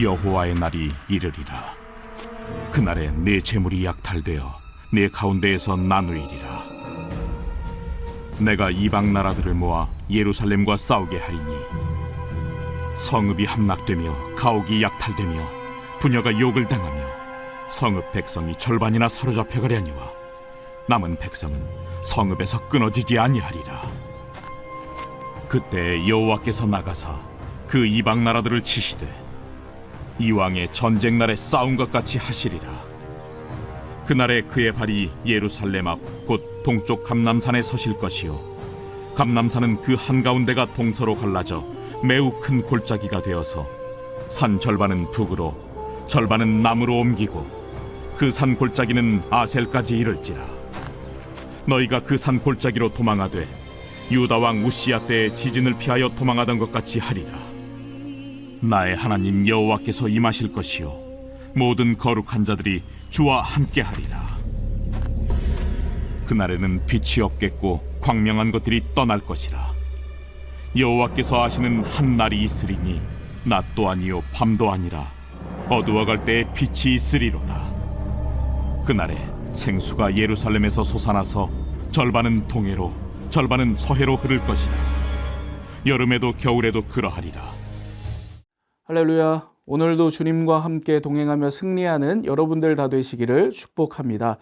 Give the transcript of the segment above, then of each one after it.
여호와의 날이 이르리라. 그날에 내 재물이 약탈되어 내 가운데에서 나누이리라. 내가 이방 나라들을 모아 예루살렘과 싸우게 하리니 성읍이 함락되며 가옥이 약탈되며 부녀가 욕을 당하며 성읍 백성이 절반이나 사로잡혀 가려니와 남은 백성은 성읍에서 끊어지지 아니하리라. 그때 여호와께서 나가사 그 이방 나라들을 치시되 이왕의 전쟁 날에 싸운 것 같이 하시리라. 그날에 그의 발이 예루살렘 앞 곧 동쪽 감람산에 서실 것이요 감람산은 그 한가운데가 동서로 갈라져 매우 큰 골짜기가 되어서 산 절반은 북으로 절반은 남으로 옮기고 그 산 골짜기는 아셀까지 이를지라. 너희가 그 산 골짜기로 도망하되 유다 왕 우시야 때의 지진을 피하여 도망하던 것 같이 하리라. 나의 하나님 여호와께서 임하실 것이요 모든 거룩한 자들이 주와 함께 하리라. 그날에는 빛이 없겠고 광명한 것들이 떠날 것이라. 여호와께서 하시는 한 날이 있으리니 낮도 아니요 밤도 아니라 어두워갈 때에 빛이 있으리로다. 그날에 생수가 예루살렘에서 솟아나서 절반은 동해로 절반은 서해로 흐를 것이라. 여름에도 겨울에도 그러하리라. 할렐루야. 오늘도 주님과 함께 동행하며 승리하는 여러분들 다 되시기를 축복합니다.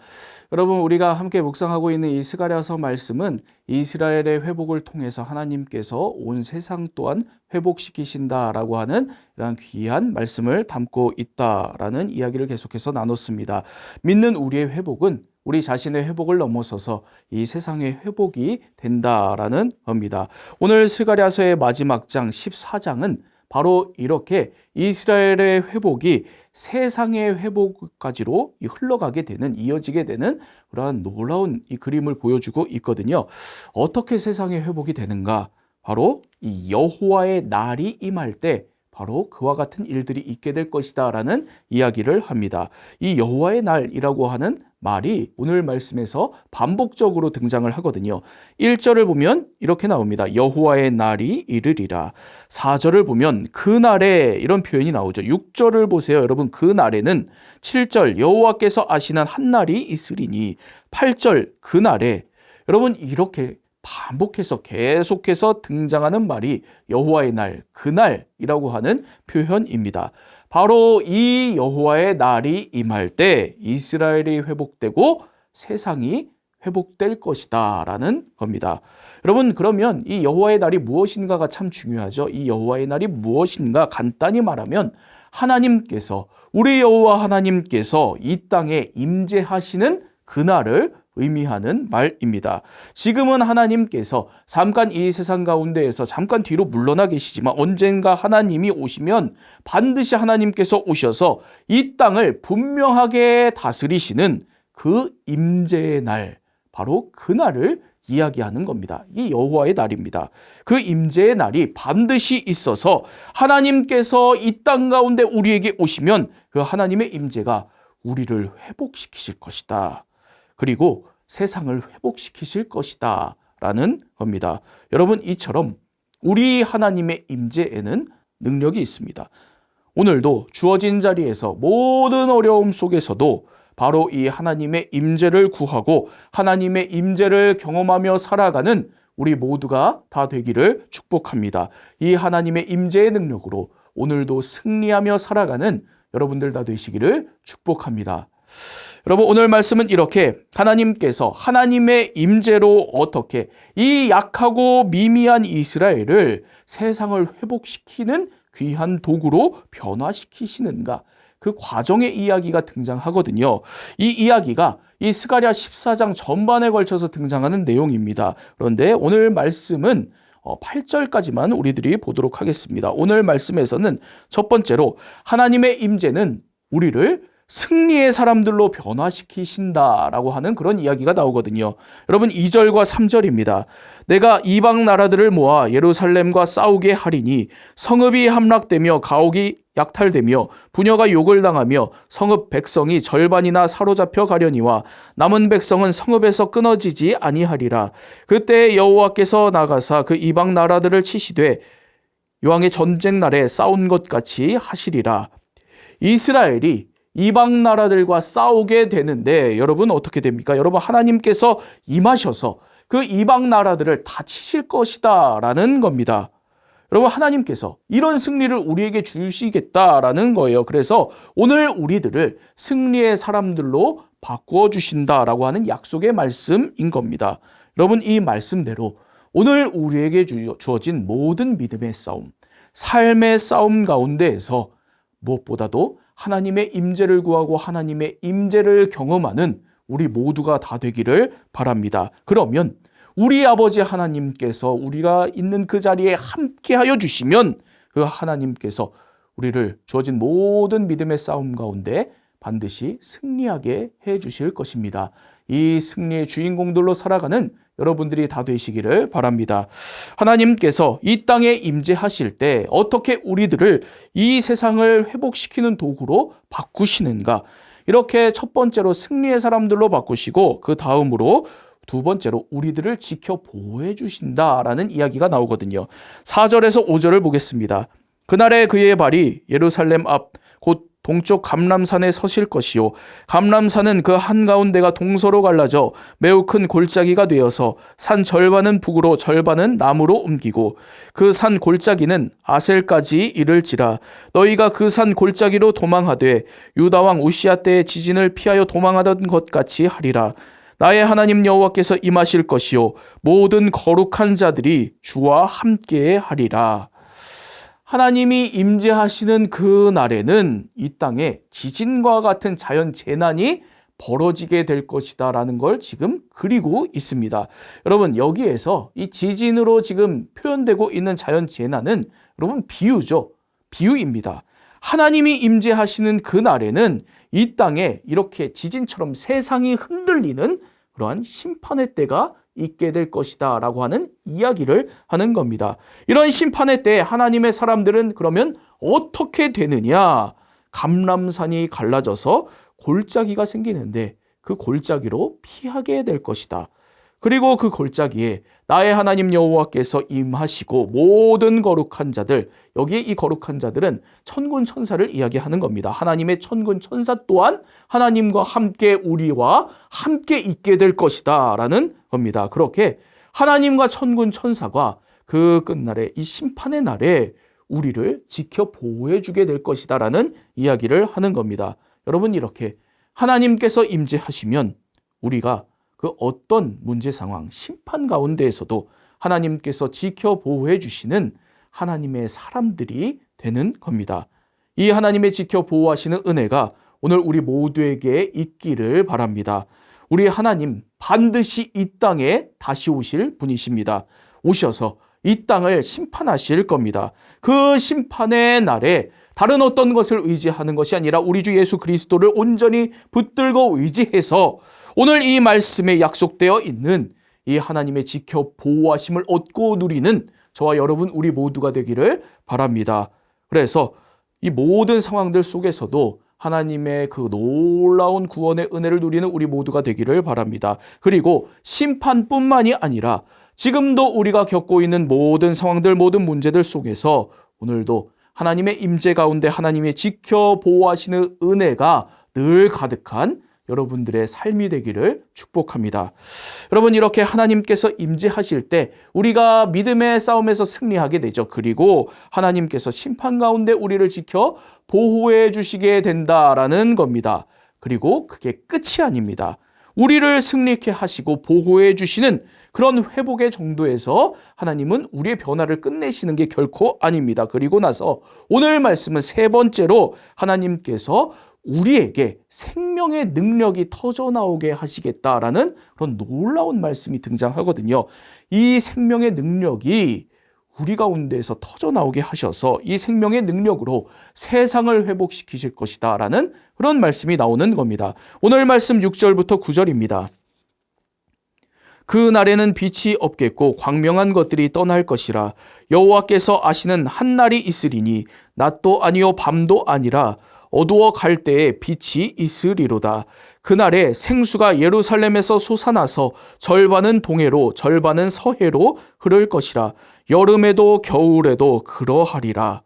여러분, 우리가 함께 묵상하고 있는 이 스가랴서 말씀은 이스라엘의 회복을 통해서 하나님께서 온 세상 또한 회복시키신다라고 하는 이런 귀한 말씀을 담고 있다라는 이야기를 계속해서 나눴습니다. 믿는 우리의 회복은 우리 자신의 회복을 넘어서서 이 세상의 회복이 된다라는 겁니다. 오늘 스가랴서의 마지막 장 14장은 바로 이렇게 이스라엘의 회복이 세상의 회복까지로 흘러가게 되는, 이어지게 되는 그러한 놀라운 이 그림을 보여주고 있거든요. 어떻게 세상의 회복이 되는가? 바로 이 여호와의 날이 임할 때 바로 그와 같은 일들이 있게 될 것이다 라는 이야기를 합니다. 이 여호와의 날이라고 하는 말이 오늘 말씀에서 반복적으로 등장을 하거든요. 1절을 보면 이렇게 나옵니다. 여호와의 날이 이르리라. 4절을 보면 그날에 이런 표현이 나오죠. 6절을 보세요. 여러분, 그날에는 7절 여호와께서 아시는 한 날이 있으리니 8절 그날에. 여러분, 이렇게 반복해서 계속해서 등장하는 말이 여호와의 날, 그날이라고 하는 표현입니다. 바로 이 여호와의 날이 임할 때 이스라엘이 회복되고 세상이 회복될 것이다 라는 겁니다. 여러분, 그러면 이 여호와의 날이 무엇인가가 참 중요하죠. 이 여호와의 날이 무엇인가 간단히 말하면 하나님께서, 우리 여호와 하나님께서 이 땅에 임재하시는 그날을 의미하는 말입니다. 지금은 하나님께서 잠깐 이 세상 가운데에서 잠깐 뒤로 물러나 계시지만 언젠가 하나님이 오시면 반드시 하나님께서 오셔서 이 땅을 분명하게 다스리시는 그 임재의 날, 바로 그날을 이야기하는 겁니다. 이게 여호와의 날입니다. 그 임재의 날이 반드시 있어서 하나님께서 이 땅 가운데 우리에게 오시면 그 하나님의 임재가 우리를 회복시키실 것이다. 그리고 세상을 회복시키실 것이다 라는 겁니다. 여러분, 이처럼 우리 하나님의 임재에는 능력이 있습니다. 오늘도 주어진 자리에서 모든 어려움 속에서도 바로 이 하나님의 임재를 구하고 하나님의 임재를 경험하며 살아가는 우리 모두가 다 되기를 축복합니다. 이 하나님의 임재의 능력으로 오늘도 승리하며 살아가는 여러분들 다 되시기를 축복합니다. 여러분, 오늘 말씀은 이렇게 하나님께서 하나님의 임재로 어떻게 이 약하고 미미한 이스라엘을 세상을 회복시키는 귀한 도구로 변화시키시는가, 그 과정의 이야기가 등장하거든요. 이 이야기가 이 스가랴 14장 전반에 걸쳐서 등장하는 내용입니다. 그런데 오늘 말씀은 8절까지만 우리들이 보도록 하겠습니다. 오늘 말씀에서는 첫 번째로 하나님의 임재는 우리를 승리의 사람들로 변화시키신다라고 하는 그런 이야기가 나오거든요. 여러분, 2절과 3절입니다. 내가 이방 나라들을 모아 예루살렘과 싸우게 하리니 성읍이 함락되며 가옥이 약탈되며 부녀가 욕을 당하며 성읍 백성이 절반이나 사로잡혀 가려니와 남은 백성은 성읍에서 끊어지지 아니하리라. 그때 여호와께서 나가사 그 이방 나라들을 치시되 이왕의 전쟁 날에 싸운 것 같이 하시리라. 이스라엘이 이방 나라들과 싸우게 되는데 여러분 어떻게 됩니까? 여러분 하나님께서 임하셔서 그 이방 나라들을 다 치실 것이다라는 겁니다. 여러분 하나님께서 이런 승리를 우리에게 주시겠다라는 거예요. 그래서 오늘 우리들을 승리의 사람들로 바꾸어 주신다라고 하는 약속의 말씀인 겁니다. 여러분 이 말씀대로 오늘 우리에게 주어진 모든 믿음의 싸움, 삶의 싸움 가운데에서 무엇보다도 하나님의 임재를 구하고 하나님의 임재를 경험하는 우리 모두가 다 되기를 바랍니다. 그러면 우리 아버지 하나님께서 우리가 있는 그 자리에 함께하여 주시면 그 하나님께서 우리를 주어진 모든 믿음의 싸움 가운데 반드시 승리하게 해 주실 것입니다. 이 승리의 주인공들로 살아가는 여러분들이 다 되시기를 바랍니다. 하나님께서 이 땅에 임재하실 때 어떻게 우리들을 이 세상을 회복시키는 도구로 바꾸시는가? 이렇게 첫 번째로 승리의 사람들로 바꾸시고 그 다음으로 두 번째로 우리들을 지켜 보호해 주신다라는 이야기가 나오거든요. 4절에서 5절을 보겠습니다. 그날에 그의 발이 예루살렘 앞 곧 동쪽 감람산에 서실 것이요 감람산은 그 한가운데가 동서로 갈라져 매우 큰 골짜기가 되어서 산 절반은 북으로 절반은 남으로 옮기고 그 산 골짜기는 아셀까지 이를지라. 너희가 그 산 골짜기로 도망하되 유다 왕 우시야 때의 지진을 피하여 도망하던 것 같이 하리라. 나의 하나님 여호와께서 임하실 것이요 모든 거룩한 자들이 주와 함께 하리라. 하나님이 임재하시는 그 날에는 이 땅에 지진과 같은 자연 재난이 벌어지게 될 것이다라는 걸 지금 그리고 있습니다. 여러분 여기에서 이 지진으로 지금 표현되고 있는 자연 재난은 여러분 비유죠. 비유입니다. 하나님이 임재하시는 그 날에는 이 땅에 이렇게 지진처럼 세상이 흔들리는 그러한 심판의 때가 있게 될 것이다 라고 하는 이야기를 하는 겁니다. 이런 심판의 때 하나님의 사람들은 그러면 어떻게 되느냐? 감람산이 갈라져서 골짜기가 생기는데 그 골짜기로 피하게 될 것이다. 그리고 그 골짜기에 나의 하나님 여호와께서 임하시고 모든 거룩한 자들, 여기에 이 거룩한 자들은 천군 천사를 이야기하는 겁니다. 하나님의 천군 천사 또한 하나님과 함께 우리와 함께 있게 될 것이다 라는 겁니다. 그렇게 하나님과 천군 천사가 그 끝날에 이 심판의 날에 우리를 지켜 보호해 주게 될 것이다 라는 이야기를 하는 겁니다. 여러분 이렇게 하나님께서 임재하시면 우리가 그 어떤 문제 상황, 심판 가운데에서도 하나님께서 지켜 보호해 주시는 하나님의 사람들이 되는 겁니다. 이 하나님의 지켜 보호하시는 은혜가 오늘 우리 모두에게 있기를 바랍니다. 우리 하나님 반드시 이 땅에 다시 오실 분이십니다. 오셔서 이 땅을 심판하실 겁니다. 그 심판의 날에 다른 어떤 것을 의지하는 것이 아니라 우리 주 예수 그리스도를 온전히 붙들고 의지해서 오늘 이 말씀에 약속되어 있는 이 하나님의 지켜 보호하심을 얻고 누리는 저와 여러분 우리 모두가 되기를 바랍니다. 그래서 이 모든 상황들 속에서도 하나님의 그 놀라운 구원의 은혜를 누리는 우리 모두가 되기를 바랍니다. 그리고 심판뿐만이 아니라 지금도 우리가 겪고 있는 모든 상황들, 모든 문제들 속에서 오늘도 하나님의 임재 가운데 하나님의 지켜 보호하시는 은혜가 늘 가득한 여러분들의 삶이 되기를 축복합니다. 여러분 이렇게 하나님께서 임재하실 때 우리가 믿음의 싸움에서 승리하게 되죠. 그리고 하나님께서 심판 가운데 우리를 지켜 보호해 주시게 된다라는 겁니다. 그리고 그게 끝이 아닙니다. 우리를 승리케 하시고 보호해 주시는 그런 회복의 정도에서 하나님은 우리의 변화를 끝내시는 게 결코 아닙니다. 그리고 나서 오늘 말씀은 세 번째로 하나님께서 우리에게 생명의 능력이 터져나오게 하시겠다라는 그런 놀라운 말씀이 등장하거든요. 이 생명의 능력이 우리 가운데에서 터져나오게 하셔서 이 생명의 능력으로 세상을 회복시키실 것이다 라는 그런 말씀이 나오는 겁니다. 오늘 말씀 6절부터 9절입니다. 그 날에는 빛이 없겠고 광명한 것들이 떠날 것이라. 여호와께서 아시는 한 날이 있으리니 낮도 아니요 밤도 아니라 어두워 갈 때에 빛이 있으리로다. 그날에 생수가 예루살렘에서 솟아나서 절반은 동해로 절반은 서해로 흐를 것이라. 여름에도 겨울에도 그러하리라.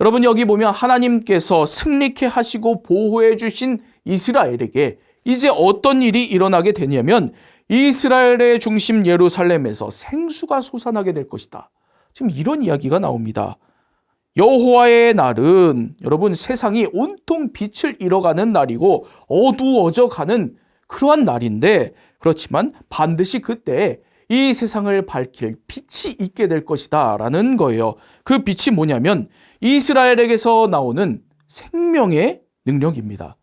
여러분 여기 보면 하나님께서 승리케 하시고 보호해 주신 이스라엘에게 이제 어떤 일이 일어나게 되냐면 이스라엘의 중심 예루살렘에서 생수가 솟아나게 될 것이다. 지금 이런 이야기가 나옵니다. 여호와의 날은 여러분 세상이 온통 빛을 잃어가는 날이고 어두워져 가는 그러한 날인데, 그렇지만 반드시 그때 이 세상을 밝힐 빛이 있게 될 것이다 라는 거예요. 그 빛이 뭐냐면 이스라엘에게서 나오는 생명의 능력입니다.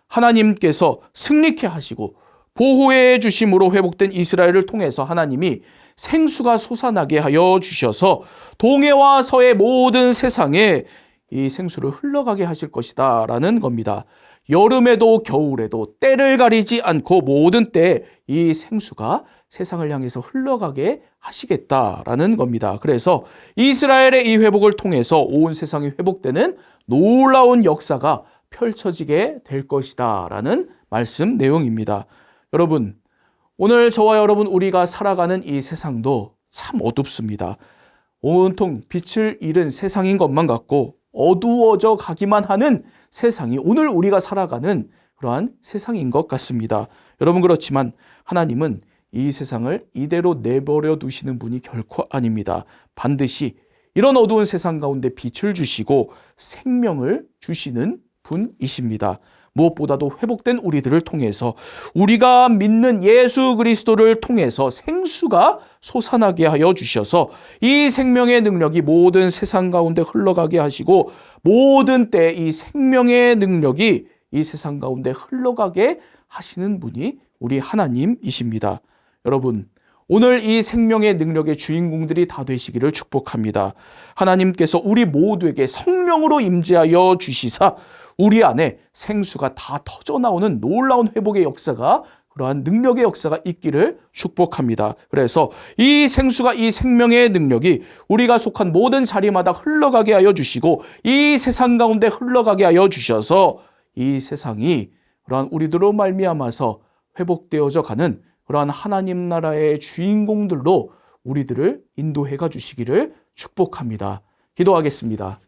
하나님께서 승리케 하시고 보호해 주심으로 회복된 이스라엘을 통해서 하나님이 생수가 솟아나게 하여 주셔서 동해와 서의 모든 세상에 이 생수를 흘러가게 하실 것이다 라는 겁니다. 여름에도 겨울에도 때를 가리지 않고 모든 때에 이 생수가 세상을 향해서 흘러가게 하시겠다라는 겁니다. 그래서 이스라엘의 이 회복을 통해서 온 세상이 회복되는 놀라운 역사가 펼쳐지게 될 것이다 라는 말씀 내용입니다. 여러분, 오늘 저와 여러분 우리가 살아가는 이 세상도 참 어둡습니다. 온통 빛을 잃은 세상인 것만 같고 어두워져 가기만 하는 세상이 오늘 우리가 살아가는 그러한 세상인 것 같습니다. 여러분, 그렇지만 하나님은 이 세상을 이대로 내버려 두시는 분이 결코 아닙니다. 반드시 이런 어두운 세상 가운데 빛을 주시고 생명을 주시는 분이십니다. 무엇보다도 회복된 우리들을 통해서 우리가 믿는 예수 그리스도를 통해서 생수가 솟아나게 하여 주셔서 이 생명의 능력이 모든 세상 가운데 흘러가게 하시고 모든 때 이 생명의 능력이 이 세상 가운데 흘러가게 하시는 분이 우리 하나님이십니다. 여러분, 오늘 이 생명의 능력의 주인공들이 다 되시기를 축복합니다. 하나님께서 우리 모두에게 성령으로 임재하여 주시사 우리 안에 생수가 다 터져나오는 놀라운 회복의 역사가, 그러한 능력의 역사가 있기를 축복합니다. 그래서 이 생수가, 이 생명의 능력이 우리가 속한 모든 자리마다 흘러가게 하여 주시고 이 세상 가운데 흘러가게 하여 주셔서 이 세상이 그러한 우리들로 말미암아서 회복되어져 가는 그러한 하나님 나라의 주인공들로 우리들을 인도해 가 주시기를 축복합니다. 기도하겠습니다.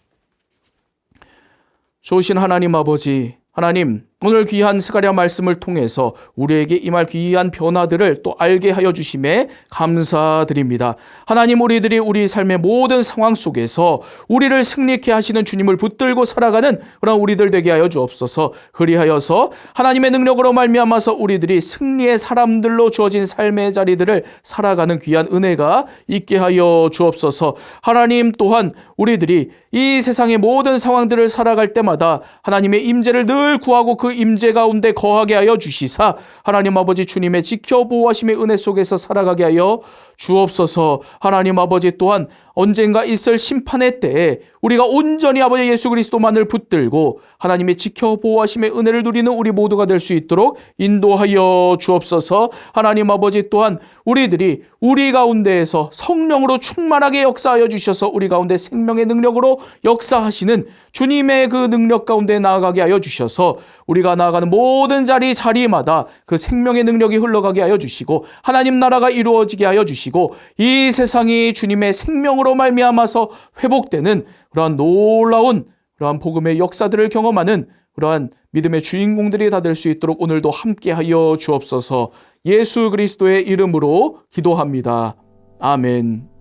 좋으신 하나님 아버지, 하나님, 오늘 귀한 스가랴 말씀을 통해서 우리에게 임할 귀한 변화들을 또 알게 하여 주심에 감사드립니다. 하나님, 우리들이 우리 삶의 모든 상황 속에서 우리를 승리케 하시는 주님을 붙들고 살아가는 그런 우리들 되게 하여 주옵소서. 그리하여서 하나님의 능력으로 말미암아서 우리들이 승리의 사람들로 주어진 삶의 자리들을 살아가는 귀한 은혜가 있게 하여 주옵소서. 하나님, 또한 우리들이 이 세상의 모든 상황들을 살아갈 때마다 하나님의 임재를 늘 구하고 그 임재 가운데 거하게 하여 주시사 하나님 아버지 주님의 지켜보호하심의 은혜 속에서 살아가게 하여 주옵소서. 하나님 아버지, 또한 언젠가 있을 심판의 때에 우리가 온전히 아버지 예수 그리스도만을 붙들고 하나님의 지켜보호하심의 은혜를 누리는 우리 모두가 될 수 있도록 인도하여 주옵소서. 하나님 아버지, 또한 우리들이 우리 가운데에서 성령으로 충만하게 역사하여 주셔서 우리 가운데 생명의 능력으로 역사하시는 주님의 그 능력 가운데 나아가게 하여 주셔서 우리가 나아가는 모든 자리마다 그 생명의 능력이 흘러가게 하여 주시고 하나님 나라가 이루어지게 하여 주시고 이 세상이 주님의 생명으로 말미암아서 회복되는 그러한 놀라운 그러한 복음의 역사들을 경험하는 그러한 믿음의 주인공들이 다 될 수 있도록 오늘도 함께하여 주옵소서. 예수 그리스도의 이름으로 기도합니다. 아멘.